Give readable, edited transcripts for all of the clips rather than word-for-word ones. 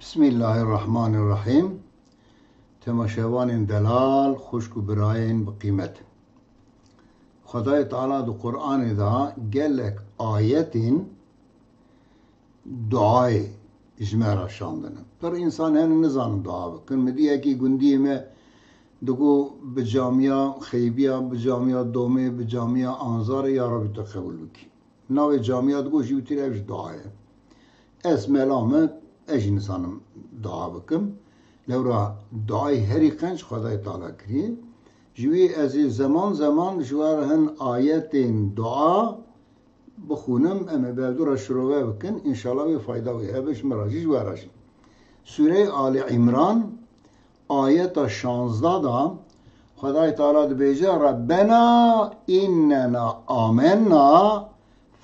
Bismillahirrahmanirrahim. Temaşevanên delal, xuşk û birayên bi qîmet. Xwedayê Teala di Qur'anê de gelek ayetên duayê ji me re şandine. Pir însan hene nizanin dua bikin. Midiyekî gundiyê me digo bi camiya xeybiya, bi camiya domê, bi camiya anzarê ya Rabbi te qebûl bikî. Navê camiya digo jî witî ev ji dua ye. Ez mela me ez insanım dua bikim. Lewra duayê herî qenc Xwedayê Teala kiriye. Ji wî ez ê zaman zaman ji we re hin ayetên dua bixûnim, em ê bevdûra şirove bikin. İnşallah wê fayda wê hebe ji me re jî ji we re jî. Sûre Ali İmran ayeta 16 da Xwedayê Teala dibêje Rabbena innena amenna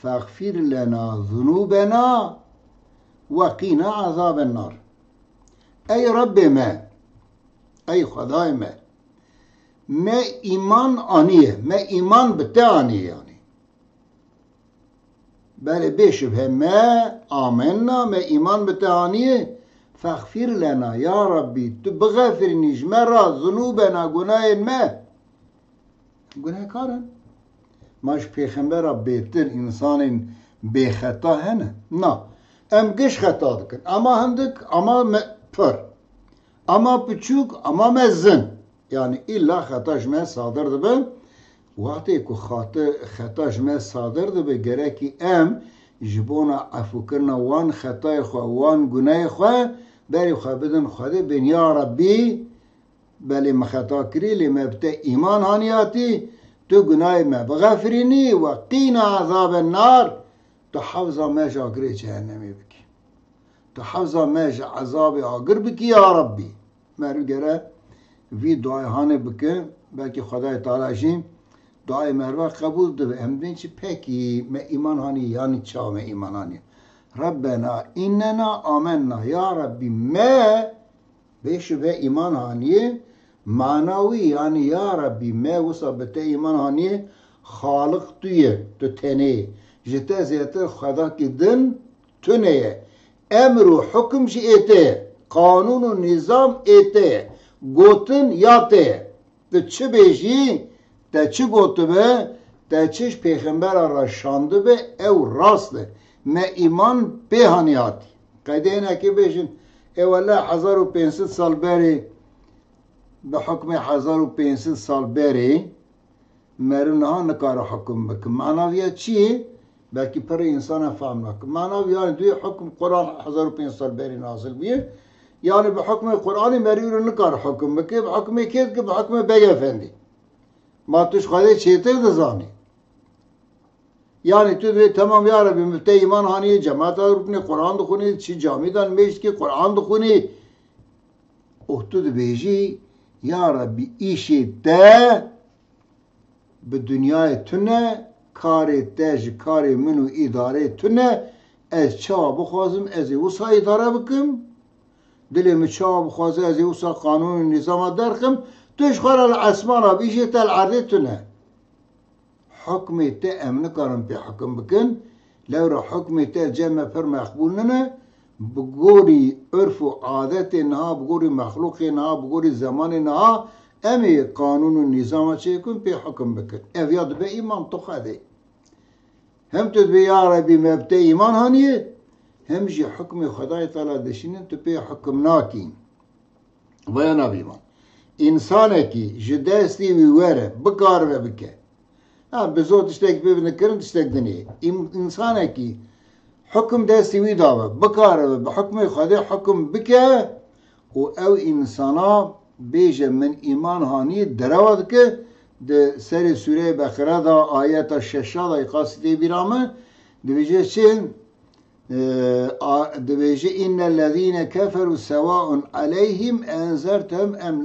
feğfir lena zunubena ve qina azaben nar. Ey Rabbi me, ey Xwedayê me iman aniye, me iman bi te aniye yani. Belê bêşibhe me amenna, me iman bi te aniye feğfir lena ya Rabbi tu bixefirînî ji me re zunûbena gunahên me. Gunehkarin. Ma ji pêxembera bêtir însanên bêxeta hene? Na. Em giş xeta dikin. Ama hindik, ama pir. Ama piçûk, ama mezin. Yani illa xeta ji me sadir dibe. Waxtê ku xeta ji me sadir dibe gerekî em ji bona efûkirina wan xetayê xwe, wan gunehê xwe berê xwe bidin Xwedê bên ya Rabbî belê me xeta kirî lê me bi te îman haniyatî tu gunahê me bixefirînî ve qîna azaben nar tu hewza me ji agirê cehennemê bikî. Tu hewza me ji ezabê agir bikî ya Rabbî. Me gere vî duayê hanê bikin belkî Xwedayê Teala jî duayê me re qebûl dibe. Em dên çi pekî me îman hanî yanî çawa me îman hanî. Rabbena innena amenna ya Rabbi me bêşibe îman hanîye manawî yani ya Rabbi me wisa bi te îman hanîye xaliq tu ye, tu tenê. Ji te zêtir xwedakî din tu neye. Emr û hukm jî ê te ye. Kanûn û nîzam ê te ye. Gotin ya te ye. Tu çi bêjî, te çi gotibe, te çi ji pêxembera re şandibe ew rast e. Me îman pê haniyatî. Qedênekê bêjin ewela 1500 sal berê bi hukmê 1500 sal berê meri niha nikare hukm bikin. Manaviya çi ye? Belkî pir insana fehm nakin. Manav yani duya hukm Kur'an 1500 sal berê nazil bûye. Yani bi hukmê Kur'anê merî nikare hukm bike. Bi hukmê kê dike? Bi hukmê Beyefendî. Ma tu ji Xwedê çêtir dizanî. Yani tu diye tamam ya Rabbi müfte iman haniye cemaat rukni Kur'an dixwînî çi camîdan mêşkî Kur'an dixwînî. Tu dibêjî ya Rabbi îşê te bi dunyayê tune karê te ji karê min û îdarê tune ez çawa bixwazim ez ê wisa îdare bikim dilê min çawa bixwaze ez ê wisa qanûn û nîzama derxim tu ji xwe re li esmana bi îşê te li erdê tune. Hukmê te em nikarin pê hukm bikin. Lewra hukmê te cem pir meqbûl nine. Bi gorî ürf û adetê niha, bi gorî mexlûqê niha, bi gorî zemanê niha em ê qanûn û nîzama çêkin pê hukm bikin. Ev ya dibe îman tu Xwedê. Hem tu dibe ya Rabbi me bi te îman haniye hem jî hukmê Xwedayê Teala dişînin tu pê hukm nakî. Vaya nabîman. İnsanekî ji destî wî were bikaribe bike. Ha bi zor tiştek pê binikirin tiştek dinê. İnsanekî hukm destî wî dawe bikaribe bi hukmê Xwedê hukm bike û ew insana bêje min îman hanî dereva dike di serê Sûreyê Beqere da ayeta 6 da qasîdê bîra me dibêje çi dibêje innellezîne keferû sevâun aleyhim enzertehum em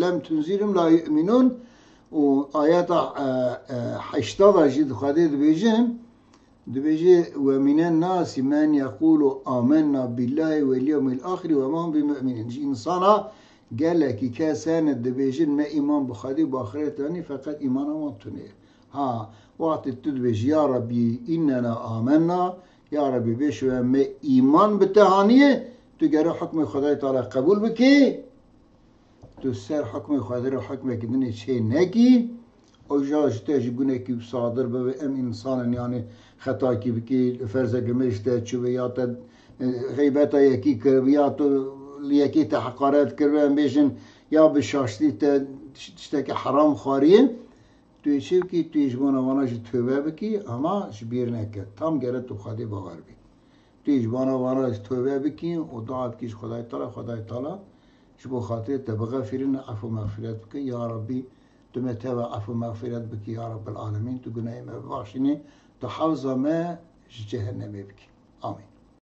lem tunzîrhum la yu'minûn. O ayeta 8 da jî Xwedê dibêje ve minen nâsî men yekûlu âmennâ billâhi vel yevmil âxiri ve ma hum bimü'minin. Jî insana gelekî kes hene dibêjin me îman bi Xwedê bi axirêt danî feqet îmana wan tune ye. Ha waxtê tu dibêjî ya Rabbi innena âmennâ ya Rabbi bêşive me îman bi te haniye تو گره حکم خدای تعالی قبول بکی، تو سر حکم خدای رو حکم کردن چه نکی، او جاش تاج گونه کی صادر به ام انسان یعنی خطا کی بکی فرض گمشته چوب یا تا غیبت یکی کرد یا تو یکی تحقارت کرد بیشن یا به شاشتی تا که حرام خاریه توی چه کی توی جوان وانش توبه بکی اما شبیر نکرد تام گره تو خدای باور بی توی جوان وانش توبه بکی و دعا بکیش خدای تعالی شبو خاطر تبغى فيرنا عفو مغفرت بك يا ربي تمتوا عفو مغفرت بك يا رب العالمين تقول ما باشيني تحافظ ما جهنم بك آمين.